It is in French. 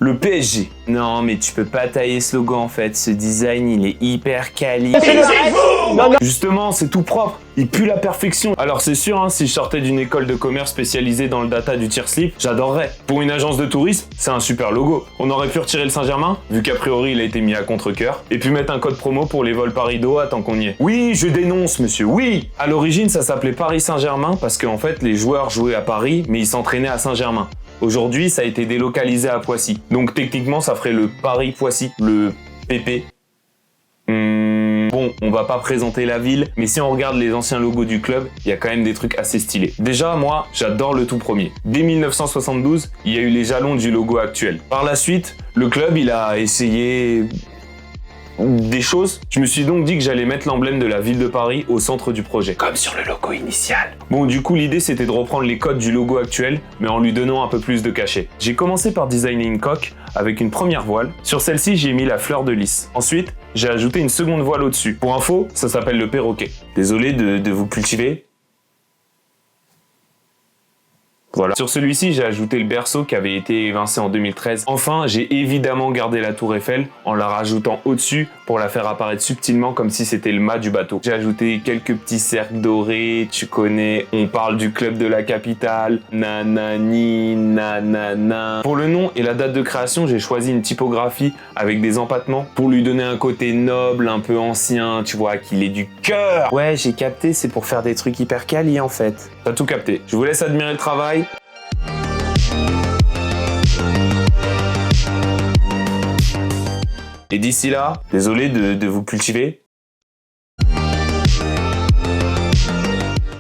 Le PSG. Non, mais tu peux pas tailler ce logo en fait. Ce design, il est hyper quali. Justement, c'est tout propre. Il pue la perfection. Alors c'est sûr, si je sortais d'une école de commerce spécialisée dans le data du tier-slip, j'adorerais. Pour une agence de tourisme, c'est un super logo. On aurait pu retirer le Saint-Germain, vu qu'a priori il a été mis à contre-cœur, et puis mettre un code promo pour les vols Paris-Doha tant qu'on y est. Oui, je dénonce, monsieur, oui. À l'origine, ça s'appelait Paris Saint-Germain parce qu'en fait, les joueurs jouaient à Paris, mais ils s'entraînaient à Saint-Germain. Aujourd'hui, ça a été délocalisé à Poissy. Donc techniquement, ça ferait le Paris-Poissy, le PP. Bon, on va pas présenter la ville, mais si on regarde les anciens logos du club, il y a quand même des trucs assez stylés. Déjà, moi, j'adore le tout premier. Dès 1972, il y a eu les jalons du logo actuel. Par la suite, le club, il a essayé des choses. Je me suis donc dit que j'allais mettre l'emblème de la ville de Paris au centre du projet, comme sur le logo initial. Bon, du coup, l'idée c'était de reprendre les codes du logo actuel, mais en lui donnant un peu plus de cachet. J'ai commencé par designer une coque avec une première voile. Sur celle-ci, j'ai mis la fleur de lys. Ensuite, j'ai ajouté une seconde voile au-dessus. Pour info, ça s'appelle le perroquet. Désolé de vous cultiver. Voilà. Sur celui-ci, j'ai ajouté le berceau qui avait été évincé en 2013. Enfin, j'ai évidemment gardé la tour Eiffel en la rajoutant au-dessus pour la faire apparaître subtilement comme si c'était le mât du bateau. J'ai ajouté quelques petits cercles dorés, tu connais, on parle du club de la capitale, nanani, nanana. Pour le nom et la date de création, j'ai choisi une typographie avec des empattements pour lui donner un côté noble, un peu ancien, tu vois, qu'il ait du cœur. Ouais, j'ai capté, c'est pour faire des trucs hyper quali en fait. T'as tout capté. Je vous laisse admirer le travail. Et d'ici là, désolé de vous cultiver.